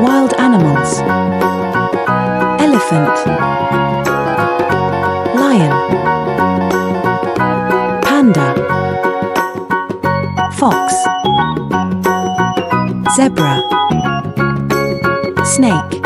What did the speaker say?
Wild animals. Elephant. Lion. Panda. Fox. Zebra. Snake.